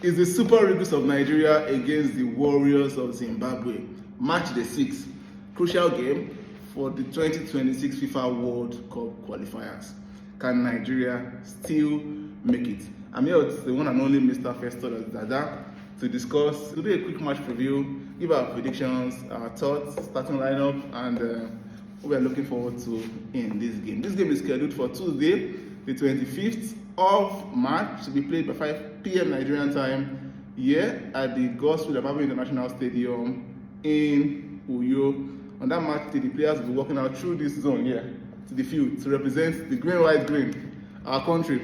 Is the Super Eagles of Nigeria against the Warriors of Zimbabwe. Match the 6th. Crucial game for the 2026 FIFA World Cup qualifiers. Can Nigeria still make it? I'm here with the one and only Mr. Festo Dada to discuss, to do a quick match preview, give our predictions, our thoughts, starting lineup, and what we are looking forward to in this game. This game is scheduled for Tuesday, the 25th of March, to be played by 5 p.m. Nigerian time here at the Godswill International Stadium in Uyo. On that match, the players will be walking out through this zone here to the field to represent the green, white, green, our country,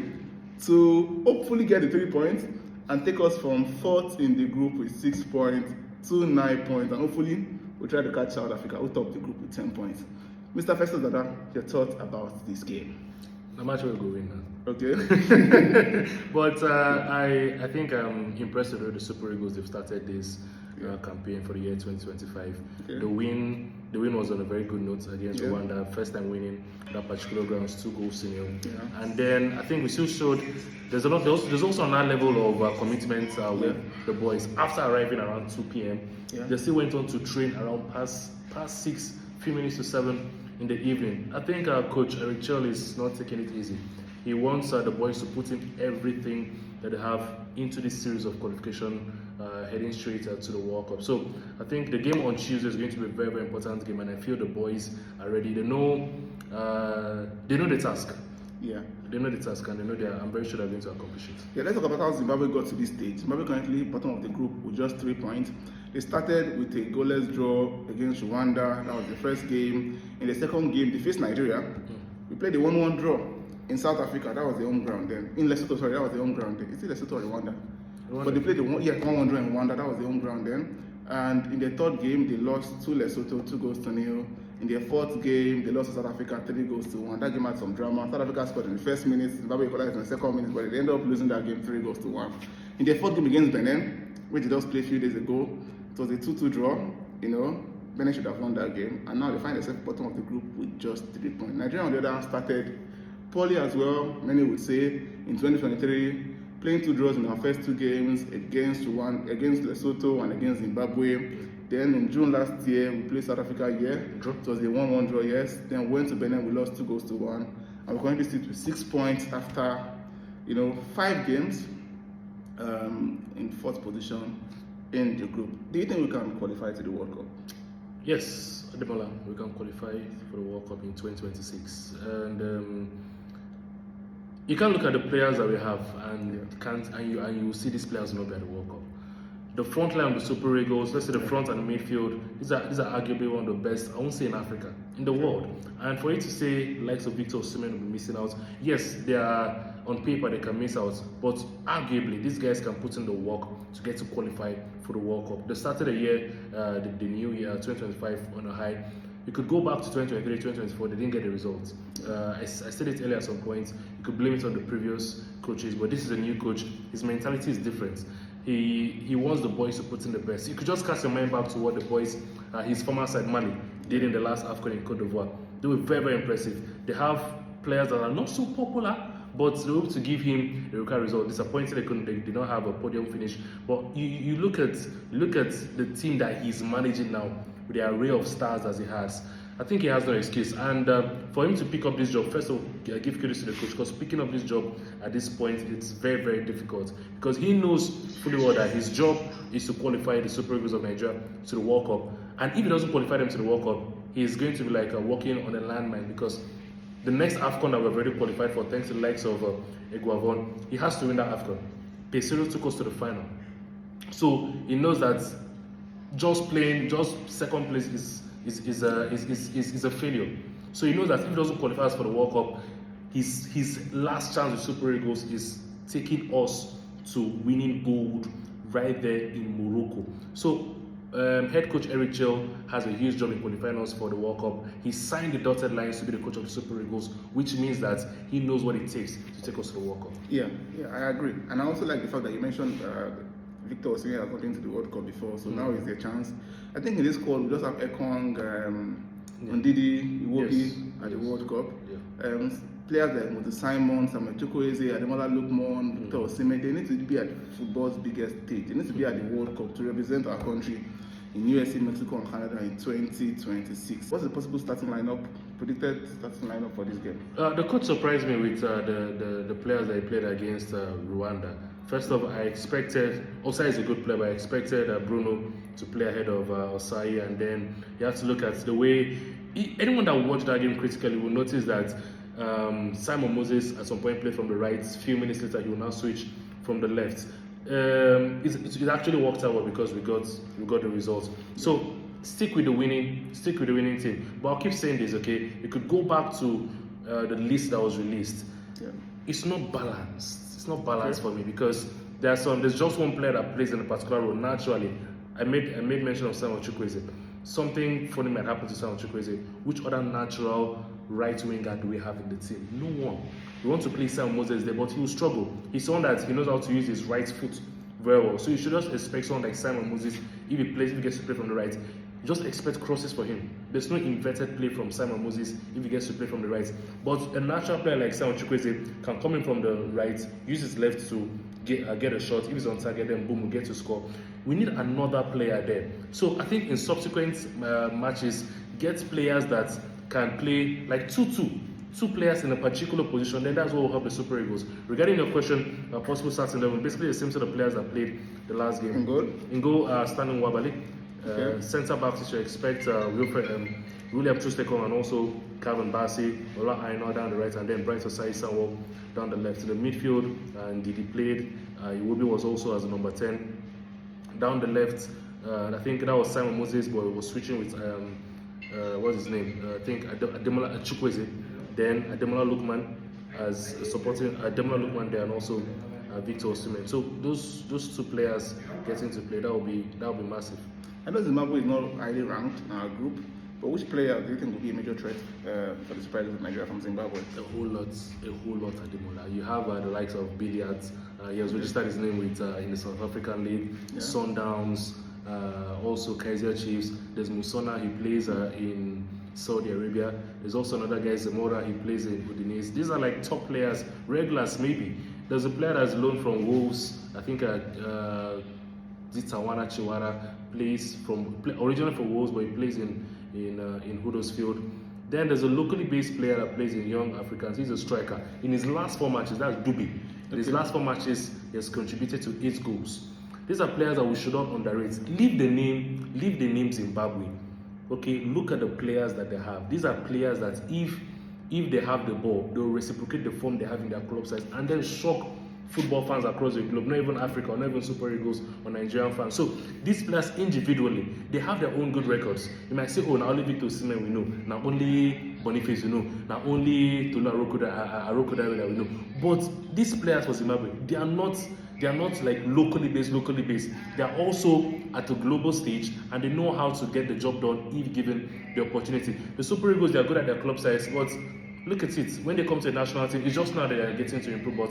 to hopefully get the 3 points and take us from 4th in the group with 6 points to 9 points, and hopefully we'll try to catch South Africa, who top the group with 10 points. Mr. Festo Dada, your thoughts about this game? The match will go win now. Okay. But I think I'm impressed with the Super Eagles. They've started this campaign for the year 2025. Okay. The win was on a very good note against Rwanda. First time winning that particular grounds, 2-0. Yeah. And then I think we still showed there's also another level of commitment with the boys. After arriving around 2 p.m., they still went on to train around past 6, few minutes to 7 in the evening. I think Coach Eric Chell is not taking it easy. He wants the boys to put in everything that they have into this series of qualification, heading straight to the World Cup. So I think the game on Tuesday is going to be a very, very important game, and I feel the boys are ready. They know the task. Yeah. They know the task, and they know I'm very sure they're going to accomplish it. Yeah, let's talk about how Zimbabwe got to this stage. Zimbabwe currently bottom of the group with just 3 points. They started with a goalless draw against Rwanda. That was the first game. In the second game, they faced Nigeria. We played a 1-1 draw in South Africa. That was the home ground then. In Lesotho, sorry, that was the home ground then. Is it Lesotho or Rwanda? But they played the 1-1 draw in Rwanda. That was the home ground then. And in the third game, they lost to Lesotho, 2-0. In their fourth game, they lost to South Africa, 3-1. That game had some drama. South Africa scored in the first minute, Zimbabwe equalized in the second minute, but they ended up losing that game 3-1. In their fourth game against Benin, which they just played a few days ago, it was a 2-2 draw. Benin should have won that game, and now they find themselves bottom of the group with just 3 points. Nigeria, on the other hand, started poorly as well, many would say, in 2023, playing 2 draws in our first 2 games against Lesotho and against Zimbabwe. Then in June last year, we played South Africa here. It was a 1-1 draw, yes. Then went to Benin, we lost 2-1. And we're currently sit with 6 points after, 5 games in 4th position in the group. Do you think we can qualify to the World Cup? Yes, Ademola, we can qualify for the World Cup in 2026. And you can look at the players that we have, and you see these players not be at the World Cup. The front line of the Super Eagles, let's say the front and the midfield, these are arguably one of the best, I won't say in Africa, in the world. And for you to say likes of Victor Osimhen will be missing out, yes, they are on paper they can miss out, but arguably these guys can put in the work to get to qualify for the World Cup. They started the year, the new year 2025 on a high. You could go back to 2023, 2024, they didn't get the results. I said it earlier at some point, you could blame it on the previous coaches, but this is a new coach. His mentality is different. He wants the boys to put in the best. You could just cast your mind back to what the boys, his former side Mali, did in the last AFCON in Cote d'Ivoire. They were very, very impressive. They have players that are not so popular, but they were able to give him the required result. Disappointed they did not have a podium finish. But you look at the team that he's managing now with the array of stars as he has. I think he has no excuse. And for him to pick up this job, first of all, give credit to the coach, because picking up this job at this point, it's very, very difficult. Because he knows fully well that his job is to qualify the Super Eagles of Nigeria to the World Cup. And if he doesn't qualify them to the World Cup, he's going to be like walking on a landmine, because the next AFCON that we've already qualified for, thanks to the likes of Eguavon, he has to win that AFCON. Pesero took us to the final. So he knows that just second place is a failure. So he knows that if he doesn't qualify us for the World Cup, his last chance with Super Eagles is taking us to winning gold right there in Morocco. So head coach Eric Chell has a huge job in qualifying us for the World Cup. He signed the dotted lines to be the coach of the Super Eagles, which means that he knows what it takes to take us to the World Cup. Yeah, I agree. And I also like the fact that you mentioned Victor Osimhen has not been to the World Cup before, so now is their chance. I think in this squad we just have Ekong, Ndidi, Iwobi at the World Cup. players like Moses Simon, Samuel Chukwueze, Ademola Lookman, Victor Osimhen, they need to be at football's biggest stage. They need to be at the World Cup to represent our country in USA, Mexico, and Canada in 2026. What's the possible starting lineup, predicted starting lineup for this game? The coach surprised me with the players that he played against Rwanda. First off, I expected, Osai is a good player, but I expected Bruno to play ahead of Osai, and then you have to look at the way, anyone that watched that game critically will notice that Simon Moses at some point played from the right, few minutes later he will now switch from the left. It actually worked out well because we got the results. So stick with the winning team. But I'll keep saying this, okay? You could go back to the list that was released. Yeah. It's not balanced. It's not balanced for me because there's just one player that plays in a particular role naturally. I made mention of Samuel Chukwueze. Something funny might happen to Samuel Chukwueze. Which other natural right winger do we have in the team? No one. We want to play Simon Moses there, but he will struggle. He's someone that he knows how to use his right foot very well. So you should just expect someone like Simon Moses, if he gets to play from the right, just expect crosses for him. There's no inverted play from Simon Moses if he gets to play from the right. But a natural player like Simon Chukwueze can come in from the right, use his left to get a shot. If he's on target, then boom, we'll get to score. We need another player there. So I think in subsequent matches, get players that can play like 2-2. Two players in a particular position, then that's what will help the Super Eagles. Regarding your question, possible starting 11, basically the same set of players that played the last game. In goal, Stanley Wabali. Okay. Centre backs, you should expect William Trustekong and also Calvin Bassey, Ola Aina down the right, and then Bright Osai Sanwo down the left. In the midfield, and Didi played. Iwobi was also as a number 10. Down the left, I think that was Simon Moses, but he was switching with what's his name? I think Ademola Chukwueze. Then Ademola Lookman as supporting Ademola Lookman there, and also Victor Osimhen. So those two players getting to play, that will be massive. I know Zimbabwe is not highly ranked in our group, but which player do you think will be a major threat for the Super Eagles of Nigeria from Zimbabwe? A whole lot, Ademola. You have the likes of Billiards. He has registered his name with in the South African League, yeah. Sundowns, also Kaizer Chiefs. There's Musona, he plays in Saudi Arabia. There's also another guy, Zamora, he plays in Udinese. These are like top players, regulars maybe. There's a player that's loaned from Wolves, I think Zitawana Chiwara, plays originally for Wolves, but he plays in Huddersfield. Then there's a locally based player that plays in Young Africans. He's a striker. In his last 4 matches, that's Dubi. In his last 4 matches, he has contributed to 8 goals. These are players that we should not underrate. Leave the name Zimbabwe. Okay, look at the players that they have. These are players that if they have the ball, they will reciprocate the form they have in their club size and then shock football fans across the globe, not even Africa, not even Super Eagles or Nigerian fans. So these players individually, they have their own good records. You might say, oh, now only Victor Osimhen we know, now only Boniface we know, now only Tolu Arokodare we know. But these players for Zimbabwe, they are not like locally based. They are also at a global stage, and they know how to get the job done if given the opportunity. The Super Eagles, they are good at their club size, but look at it. When they come to the national team, it's just now they are getting to improve. But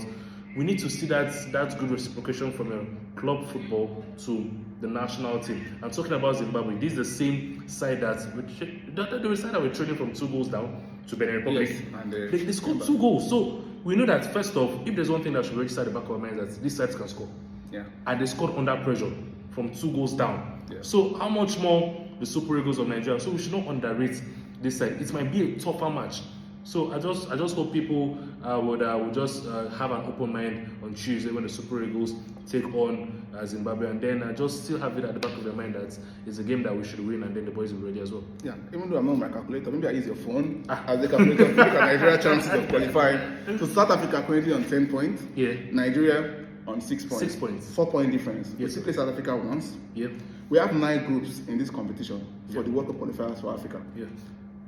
we need to see that good reciprocation from a club football to the national team. I'm talking about Zimbabwe. This is the same side that we're trading from 2 goals down to Benin Republic. Yes, and they scored 2 goals. So we know that first off, if there's one thing that should register at the back of our mind, that these sides can score. Yeah. And they scored under pressure from 2 goals down. Yeah. So how much more the Super Eagles of Nigeria? So we should not underrate this side. It might be a tougher match. So I just hope people would just have an open mind on Tuesday when the Super Eagles take on Zimbabwe, and then just still have it at the back of their mind that it's a game that we should win, and then the boys will be ready as well. Yeah, even though I'm not on my calculator, maybe I use your phone as a calculator to look at Nigeria chances of qualifying. So South Africa currently on 10 points. Yeah. Nigeria on 6 points. 6 points. 4-point difference. Yes. We still play South Africa once. Yep. We have 9 groups in this competition for Yeah. the World Cup qualifiers for Africa. Yeah.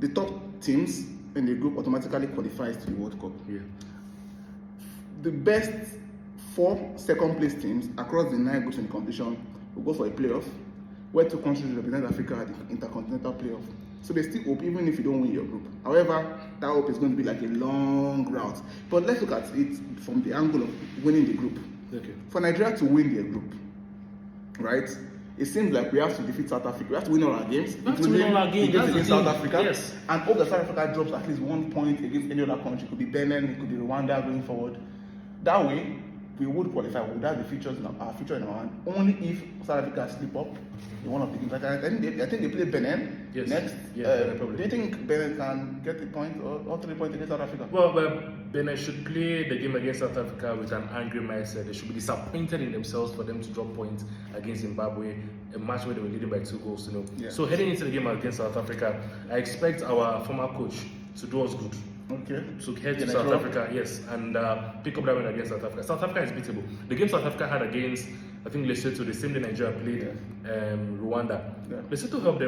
The top teams in the group automatically qualifies to the World Cup. Yeah. The best 4 second place teams across the 9 groups in the competition will go for a playoff, where 2 countries will represent Africa at the intercontinental playoff. So they still hope even if you don't win your group. However, that hope is going to be like a long route. But let's look at it from the angle of winning the group. Okay. For Nigeria to win their group, right? it seems like we have to defeat South Africa. We have to win all our games. We have to win all our games. Against South Africa. Yes. And hope that South Africa drops at least 1 point against any other country. It could be Benin, it could be Rwanda going forward. That way, we would qualify. We would have the features in our future in our hand. Only if South Africa slip up in one of the games. I think they play Benin next. Yeah, do you think Benin can get a point or 3 points against South Africa? Well, Benin should play the game against South Africa with an angry mindset. They should be disappointed in themselves for them to drop points against Zimbabwe, a match where they were leading by 2 goals. Yeah. So heading into the game against South Africa, I expect our former coach to do us good. Okay. To head to South Africa, yes, and pick up that win against South Africa. South Africa is beatable. The game South Africa had against, I think, Lesotho, the same day Nigeria played Rwanda. Yeah. Lesotho held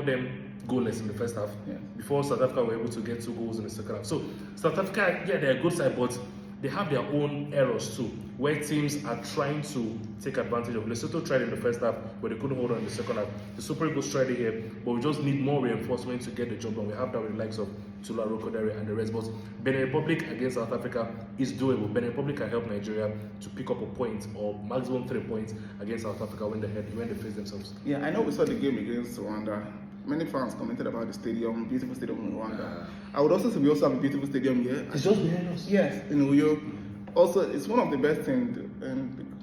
them goalless in the first half before South Africa were able to get 2 goals in the second half. So South Africa, they're a good side, but they have their own errors too, where teams are trying to take advantage of. Lesotho tried in the first half, but they couldn't hold on in the second half. The Super Eagles tried it here, but we just need more reinforcement to get the job done. We have that with the likes of Tula Rokodere and the rest. But Benin Republic against South Africa is doable. Benin Republic can help Nigeria to pick up a point or maximum 3 points against South Africa when they face themselves. Yeah, I know we saw the game against Rwanda. Many fans commented about the stadium, beautiful stadium in Rwanda. I would also say we also have a beautiful stadium here. It's just behind us. Yes, in Uyo. Also, it's one of the best in the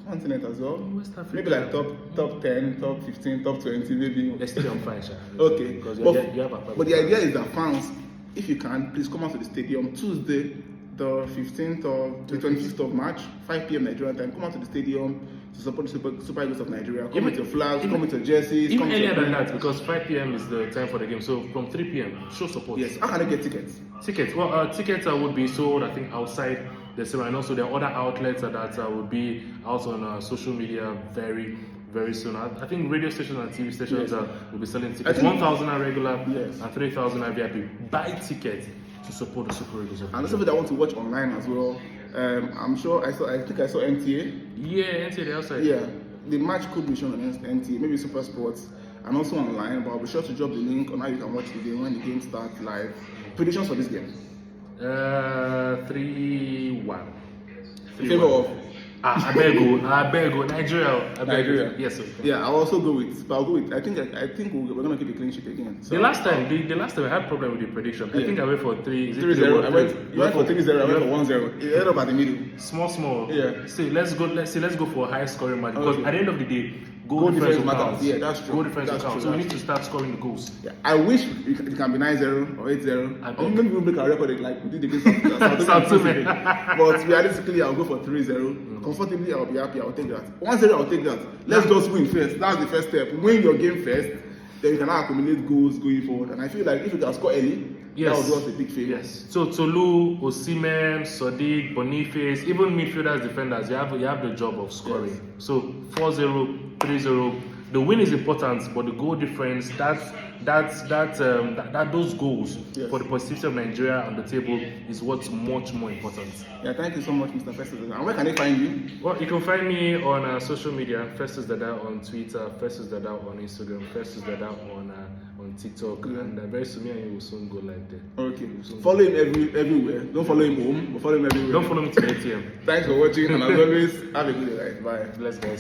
continent as well. West Africa. Maybe like top 10, top 15, top 20, maybe. The stadium fine, Okay. Because But the idea is that fans, if you can, please come out to the stadium Tuesday, the 15th or the 25th of March, 5 p.m. Nigerian time. Come out to the stadium to support the Super Eagles of Nigeria. Come with your flags, come with your jerseys. Even earlier than that, because 5 p.m. is the time for the game. So from 3 p.m., show support. Yes. How can I get tickets? Tickets. Well, tickets would be sold, I think, outside the cinema, and also there are other outlets that will be out on social media very, very soon. I think radio stations and TV stations will be selling tickets. 1,000 are regular and 3,000 are VIP. Buy tickets to support the Super Eagles. And also, I want to watch online as well. I'm sure I think I saw NTA. Yeah, NTA the outside. Yeah, the match could be shown on NTA, maybe Super Sports, and also online. But I'll be sure to drop the link on how you can watch the game when the game starts live. Predictions for this game? 3-1. In favor of? I beg you, Nigeria. Yes, sir. Yeah, I'll also go with. But I'll go with. I think we're gonna keep a clean sheet again. So, the last time I had problem with the prediction. I think I went for 3-0. You went for 3-0. I went for 1-0. It ended up at the middle. Small. Yeah. See, let's go for a high scoring match because at the end of the day, goal difference matters. Yeah, that's true. Goal difference counts. So we need to start scoring the goals. Yeah. I wish it can be 9-0 or 8-0. Or maybe we'll break our record like we did against South Africa. But realistically, I'll go for 3-0. Comfortably, I'll be happy. I'll take that. 1-0, I'll take that. Let's just win first. That's the first step. Win your game first, then you can now accumulate goals going forward. And I feel like if you can score early, that will do us a big favor. Yes. So Tolu, Osimhen, Sadiq, Boniface, even midfielders, defenders, you have the job of scoring. Yes. So 4-0, 3-0. The win is important, but the goal difference, those goals for the positivity of Nigeria on the table is what's much more important. Yeah, thank you so much, Mr. Festus. And where can they find you? Well, you can find me on social media, Festus Dada on Twitter, Festus Dada on Instagram, Festus Dada on TikTok, and very soon me and you will soon go live there. Okay. Follow him everywhere. Don't follow him home, but follow him everywhere. Don't follow me to the ATM. Thanks for watching, and as always, have a good night. Bye. Bless guys.